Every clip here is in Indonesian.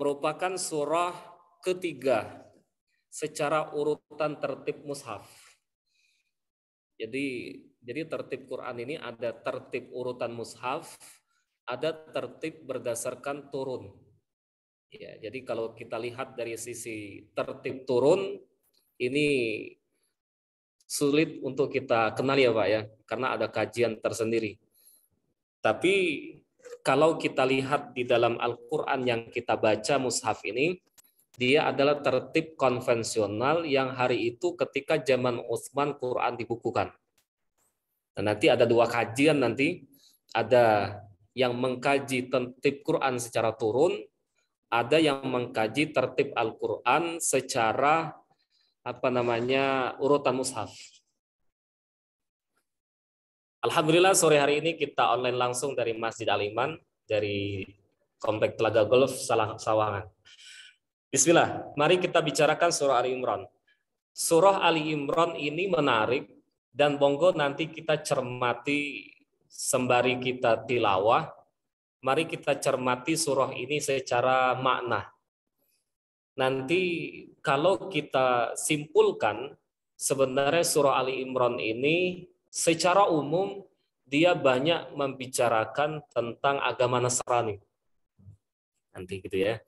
merupakan surah ketiga secara urutan tertib mushaf. Jadi tertib Quran ini ada tertib urutan mushaf, ada tertib berdasarkan turun. Ya, jadi kalau kita lihat dari sisi tertib turun, ini sulit untuk kita kenal ya Pak ya, karena ada kajian tersendiri. Tapi kalau kita lihat di dalam Al-Quran yang kita baca mushaf ini, dia adalah tertib konvensional yang hari itu ketika zaman Utsman Quran dibukukan. Dan nanti ada dua kajian nanti, ada yang mengkaji tertib Quran secara turun, ada yang mengkaji tertib Al-Quran secara urutan mushaf. Alhamdulillah sore hari ini kita online langsung dari Masjid Al-Iman, dari Komplek Telaga Golf Sawangan. Bismillah, mari kita bicarakan surah Ali Imran. Surah Ali Imran ini menarik dan monggo nanti kita cermati sembari kita tilawah. Mari kita cermati surah ini secara makna. Nanti kalau kita simpulkan, sebenarnya surah Ali Imran ini secara umum dia banyak membicarakan tentang agama Nasrani. Nanti gitu ya.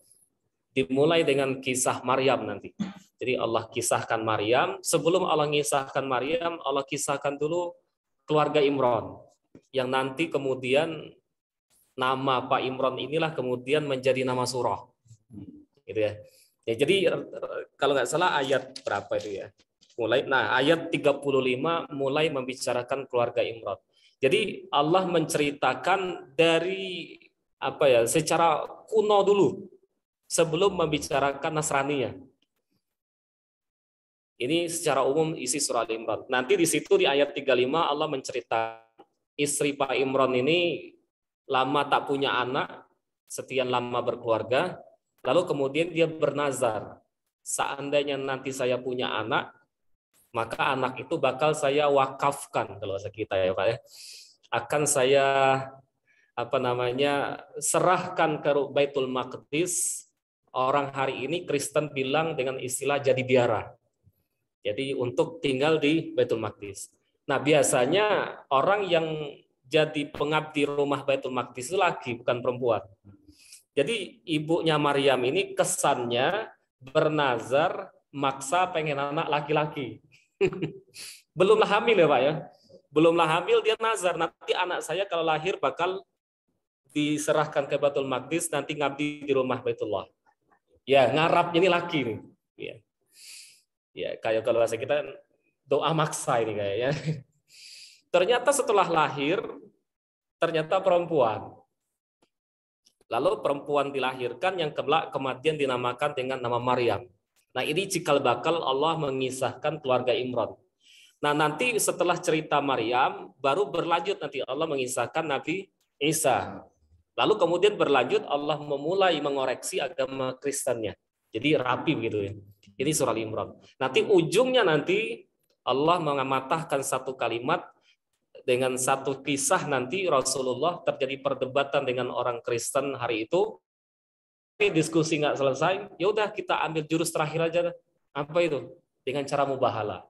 Dimulai dengan kisah Maryam nanti. Jadi Allah kisahkan Maryam. Sebelum Allah kisahkan Maryam, Allah kisahkan dulu keluarga Imran. Yang nanti kemudian nama Pak Imran inilah kemudian menjadi nama surah. Gitu ya. Ya, jadi kalau nggak salah ayat berapa itu ya? Ayat 35 mulai membicarakan keluarga Imran. Jadi Allah menceritakan dari secara kuno dulu sebelum membicarakan Nasraninya. Ini secara umum isi surah Al-Imran. Nanti di situ di ayat 35 Allah menceritakan istri Pak Imran ini lama tak punya anak, sekian lama berkeluarga, lalu kemudian dia bernazar, seandainya nanti saya punya anak, maka anak itu bakal saya wakafkan, kalau bahasa kita ya Pak ya. Akan saya serahkan ke Baitul Maqdis. Orang hari ini Kristen bilang dengan istilah jadi biara. Jadi untuk tinggal di Baitul Maqdis. Nah, biasanya orang yang jadi pengabdi rumah Baitul Maqdis itu laki, bukan perempuan. Jadi ibunya Maryam ini kesannya bernazar maksa pengen anak laki-laki. Belumlah hamil ya Pak ya. Belumlah hamil dia nazar, nanti anak saya kalau lahir bakal diserahkan ke Baitul Maqdis, nanti ngabdi di rumah Baitullah. Ya, ngarap ini laki nih. Ya. Ya, kayak kalau bahasa kita doa maksa ini kayaknya. Ternyata setelah lahir ternyata perempuan. Lalu perempuan dilahirkan yang kemudian dinamakan dengan nama Maryam. Nah, ini cikal bakal Allah mengisahkan keluarga Imran. Nah, nanti setelah cerita Maryam baru berlanjut nanti Allah mengisahkan Nabi Isa. Lalu kemudian berlanjut Allah memulai mengoreksi agama Kristennya. Jadi rapi begitu ya. Ini surah Al-Imran. Nanti ujungnya nanti Allah mengamatahkan satu kalimat dengan satu kisah, nanti Rasulullah terjadi perdebatan dengan orang Kristen hari itu. Diskusi nggak selesai, ya udah kita ambil jurus terakhir aja. Apa itu? Dengan cara mubahala.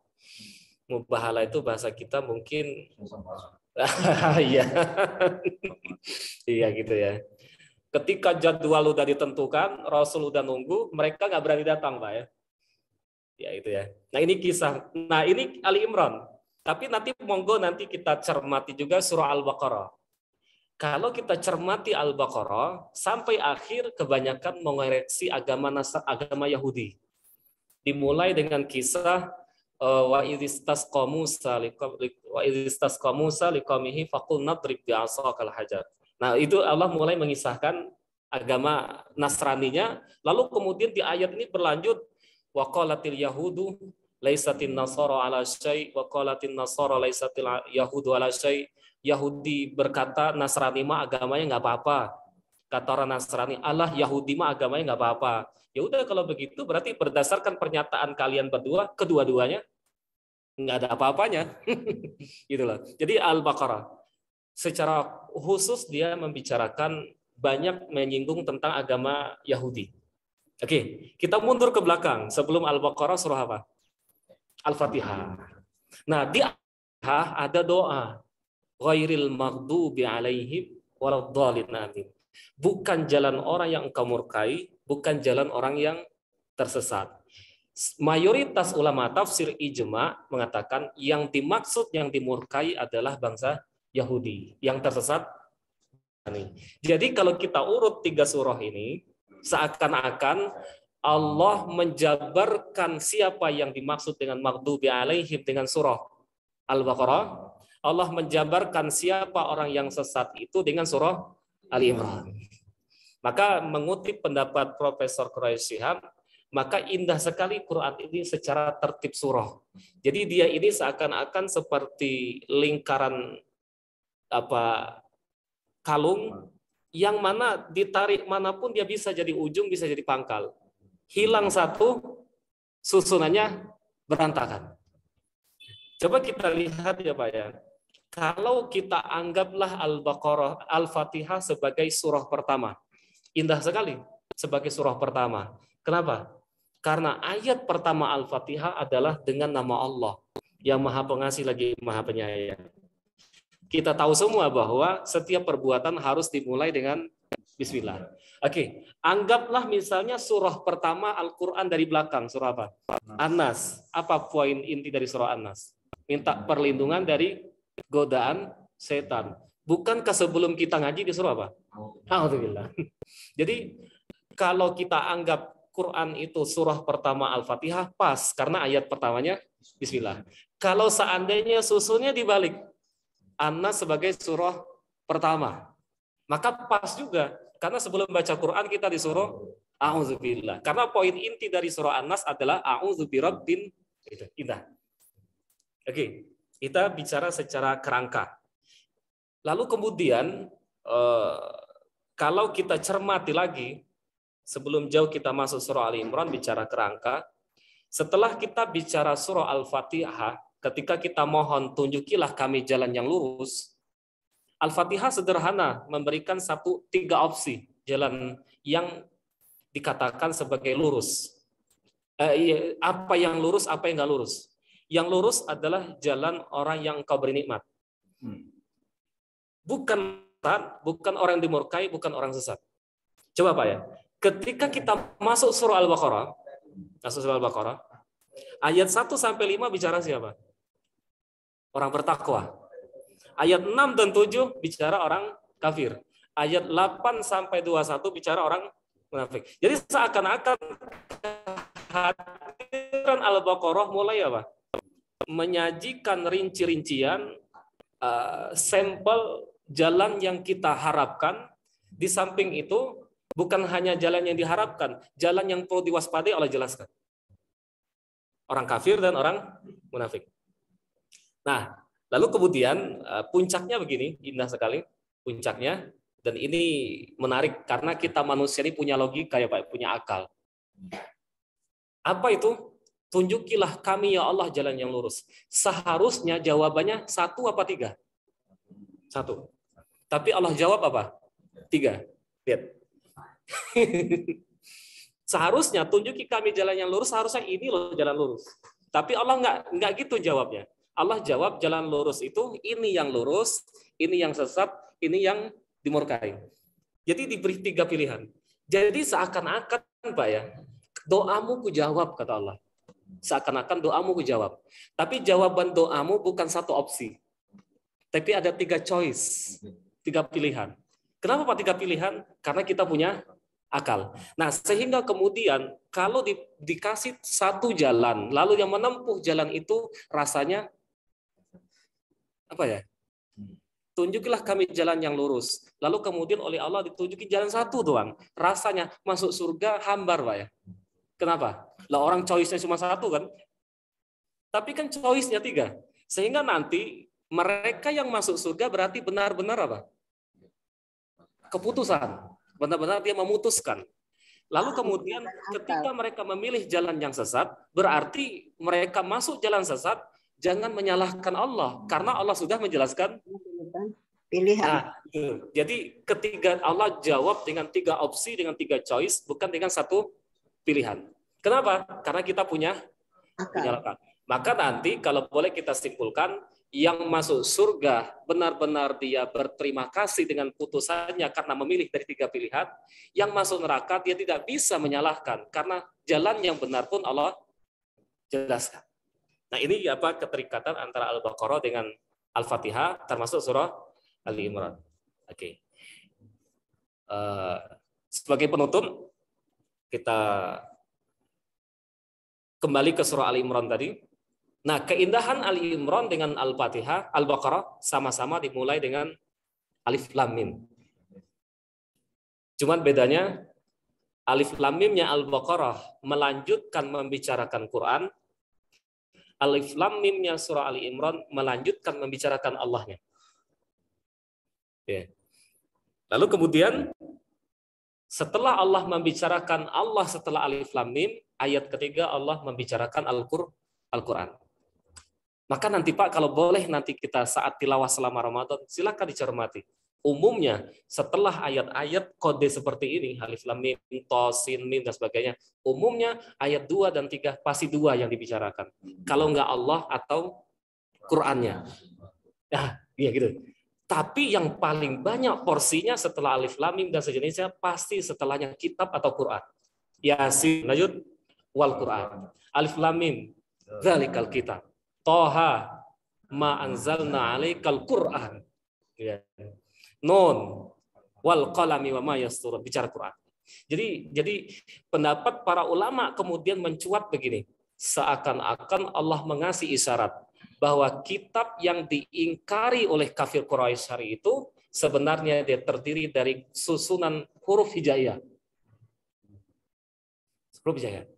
Mubahala itu bahasa kita mungkin iya. Iya gitu ya. Ketika jadwal udah ditentukan, Rasul udah nunggu, mereka nggak berani datang, Pak ya. Ya itu ya. Nah ini kisah. Nah ini Ali Imran. Tapi nanti monggo nanti kita cermati juga surah Al-Baqarah. Kalau kita cermati Al-Baqarah sampai akhir kebanyakan mengoreksi agama Yahudi. Dimulai dengan kisah wa idistasqa Musa liqaumihi faqul nadrib bi'asakal hajar. Nah, itu Allah mulai mengisahkan agama Nasraninya, lalu kemudian di ayat ini berlanjut wa qalatil yahudu laisatin nasara ala syai wa qalatin nasara laisatil yahudu ala syai. Yahudi berkata Nasrani mah agamanya nggak apa-apa. Kata orang Nasrani, Allah Yahudi mah agamanya nggak apa-apa. Ya udah kalau begitu berarti berdasarkan pernyataan kalian berdua, kedua-duanya nggak ada apa-apanya. Itulah. Jadi Al-Baqarah secara khusus dia membicarakan banyak menyinggung tentang agama Yahudi. Oke, kita mundur ke belakang. Sebelum Al-Baqarah surah apa? Al-Fatihah. Nah, di Al-Fatihah ada doa. Ghairil maghdubi alaihim waladdallin. Amin. Bukan jalan orang yang engkau murkai, bukan jalan orang yang tersesat. Mayoritas ulama tafsir ijma mengatakan yang dimaksud, yang dimurkai adalah bangsa Yahudi. Yang tersesat. Jadi kalau kita urut 3 surah ini, seakan-akan Allah menjabarkan siapa yang dimaksud dengan maghdubi alaihim dengan surah Al-Baqarah. Allah menjabarkan siapa orang yang sesat itu dengan surah Ali Imran. Maka mengutip pendapat Profesor Quraisy Shihab, maka indah sekali Quran ini secara tertib surah. Jadi dia ini seakan-akan seperti lingkaran kalung yang mana ditarik manapun dia bisa jadi ujung, bisa jadi pangkal. Hilang satu, susunannya berantakan. Coba kita lihat ya Pak ya. Kalau kita anggaplah Al-Baqarah, Al-Fatihah sebagai surah pertama. Indah sekali sebagai surah pertama. Kenapa? Karena ayat pertama Al-Fatihah adalah dengan nama Allah yang Maha Pengasih lagi Maha Penyayang. Kita tahu semua bahwa setiap perbuatan harus dimulai dengan Bismillah. Oke, anggaplah misalnya surah pertama Al-Quran dari belakang, surah apa? An-Nas. Apa poin inti dari surah An-Nas? Minta perlindungan dari godaan setan. Bukankah sebelum kita ngaji di surah apa? Alhamdulillah. Jadi kalau kita anggap Quran itu surah pertama Al-Fatihah, pas karena ayat pertamanya Bismillah. Kalau seandainya susunnya dibalik, An-Nas sebagai surah pertama, maka pas juga karena sebelum baca Quran kita disuruh a'udzubillah. Karena poin inti dari surah An-Nas adalah a'udzubirabbin. Itu indah. Oke, kita bicara secara kerangka. Lalu kemudian kalau kita cermati lagi sebelum jauh kita masuk surah Ali Imran bicara kerangka, setelah kita bicara surah Al-Fatihah, ketika kita mohon tunjukilah kami jalan yang lurus, Al-Fatihah sederhana memberikan 3 opsi jalan yang dikatakan sebagai lurus. Apa yang lurus, apa yang nggak lurus? Yang lurus adalah jalan orang yang engkau beri nikmat. Bukan orang yang dimurkai, bukan orang sesat. Coba Pak ya, ketika kita masuk surah Al-Baqarah, ayat 1 sampai 5 bicara siapa? Orang bertakwa. Ayat 6 dan 7 bicara orang kafir. Ayat 8 sampai 21 bicara orang munafik. Jadi seakan-akan kehadiran Al-Baqarah mulai apa? Menyajikan rinci-rincian sampel jalan yang kita harapkan. Di samping itu bukan hanya jalan yang diharapkan, jalan yang perlu diwaspadai Allah jelaskan. Orang kafir dan orang munafik. Nah, lalu kemudian puncaknya begini, indah sekali puncaknya, dan ini menarik karena kita manusia ini punya logika ya Pak, punya akal. Apa itu? Tunjukilah kami ya Allah jalan yang lurus. Seharusnya jawabannya 1 apa 3? 1. Tapi Allah jawab apa? 3. Lihat. Seharusnya tunjuki kami jalan yang lurus, seharusnya ini loh jalan lurus. Tapi Allah nggak gitu jawabnya. Allah jawab jalan lurus itu ini yang lurus, ini yang sesat, ini yang dimurkai. Jadi diberi 3 pilihan. Jadi seakan-akan Pak ya, doamu ku jawab kata Allah. Seakan-akan doamu ku jawab. Tapi jawaban doamu bukan 1 opsi. Tapi ada 3 choice, 3 pilihan. Kenapa Pak 3 pilihan? Karena kita punya akal. Nah, sehingga kemudian kalau dikasih 1 jalan, lalu yang menempuh jalan itu rasanya apa ya? Tunjukilah kami jalan yang lurus. Lalu kemudian oleh Allah ditunjuki jalan 1 doang. Rasanya masuk surga hambar Pak ya. Kenapa? Lah orang choice-nya cuma 1 kan? Tapi kan choice-nya 3. Sehingga nanti mereka yang masuk surga berarti benar-benar apa? Keputusan. Benar-benar dia memutuskan. Lalu kemudian ketika mereka memilih jalan yang sesat, berarti mereka masuk jalan sesat, jangan menyalahkan Allah. Karena Allah sudah menjelaskan pilihan. Nah, jadi ketika Allah jawab dengan 3 opsi, dengan 3 choice, bukan dengan 1 pilihan. Kenapa? Karena kita punya Akal. akal. Maka nanti kalau boleh kita simpulkan, yang masuk surga benar-benar dia berterima kasih dengan putusannya karena memilih dari 3 pilihan. Yang masuk neraka dia tidak bisa menyalahkan karena jalan yang benar pun Allah jelaskan. Nah, ini apa keterikatan antara Al-Baqarah dengan Al-Fatihah termasuk surah Ali Imran. Oke. Sebagai penutup kita kembali ke surah Ali Imran tadi. Nah, keindahan Ali Imran dengan Al-Fatihah, Al-Baqarah sama-sama dimulai dengan Alif Lam Mim. Cuman bedanya Alif Lam Mimnya Al-Baqarah melanjutkan membicarakan Quran, Alif Lam Mimnya surah Ali Imran melanjutkan membicarakan Allahnya. Ya. Lalu kemudian setelah Allah membicarakan Allah setelah Alif Lam Mim, ayat ketiga Allah membicarakan Al-Quran. Maka nanti Pak, kalau boleh nanti kita saat tilawah selama Ramadan, silakan dicermati. Umumnya setelah ayat-ayat kode seperti ini, Alif Lam Mim, To, Sin, Mim, dan sebagainya, umumnya ayat 2 dan 3 pasti 2 yang dibicarakan. Kalau enggak Allah atau Qur'annya. Nah, iya gitu. Tapi yang paling banyak porsinya setelah Alif Lam Mim dan sejenisnya pasti setelahnya kitab atau Quran. Yasin, lanjut, wal Quran. Alif Lam Mim, dzalikal kitab. Toha, ma anzalna alaikal Quran. Ya. Nun, wal qalami wa ma yasturun, bicara Quran. Jadi pendapat para ulama kemudian mencuat begini, seakan-akan Allah mengasih isyarat bahwa kitab yang diingkari oleh kafir Quraisy hari itu sebenarnya dia terdiri dari susunan huruf hijaiyah. Huruf hijaiyah.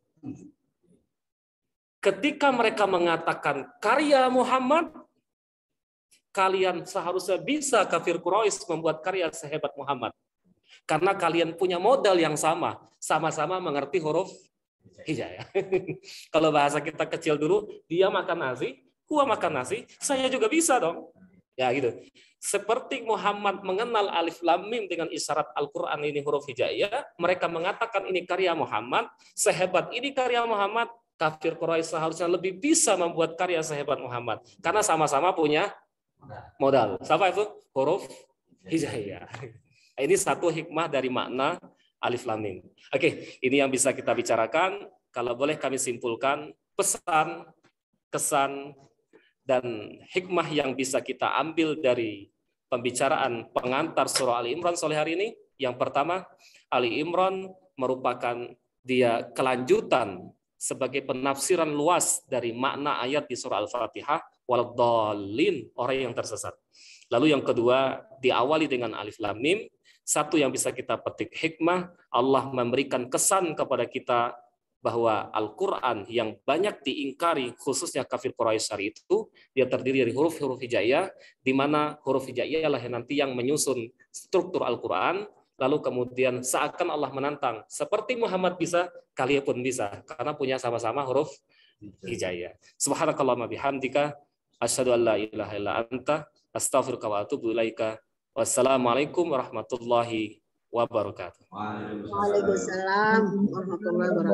Ketika mereka mengatakan karya Muhammad, kalian seharusnya bisa kafir Quraisy membuat karya sehebat Muhammad. Karena kalian punya modal yang sama, sama-sama mengerti huruf hijaiyah. Kalau bahasa kita kecil dulu, dia makan nasi, gua makan nasi, saya juga bisa dong. Ya gitu. Seperti Muhammad mengenal Alif Lam Mim dengan isyarat Al-Quran ini huruf hijaiyah, mereka mengatakan ini karya Muhammad, sehebat ini karya Muhammad, kafir Quraisy seharusnya lebih bisa membuat karya sehebat Muhammad. Karena sama-sama punya modal. Siapa itu? Huruf hijaiyah. Ini satu hikmah dari makna Alif Lam Mim. Oke, ini yang bisa kita bicarakan. Kalau boleh kami simpulkan pesan, kesan, dan hikmah yang bisa kita ambil dari pembicaraan pengantar surah Ali Imran sore hari ini. Yang pertama, Ali Imran merupakan dia kelanjutan sebagai penafsiran luas dari makna ayat di surah Al-Fatihah, waladhdallin, orang yang tersesat. Lalu yang kedua, diawali dengan Alif Lam Mim. Satu yang bisa kita petik hikmah, Allah memberikan kesan kepada kita bahwa Al-Quran yang banyak diingkari, khususnya kafir Quraisy hari itu, dia terdiri dari huruf-huruf hijaiyah, di mana huruf hijaiyah lah nanti yang menyusun struktur Al-Quran, lalu kemudian seakan Allah menantang, seperti Muhammad bisa, kalian pun bisa, karena punya sama-sama huruf hijaiyah. Subhanakallahumma bihamdika, asyhadu an la ilaha illa anta, astaghfiruka wa atubu ilaika. Wassalamualaikum warahmatullahi wabarakatuh. Waalaikumsalam warahmatullahi wabarakatuh.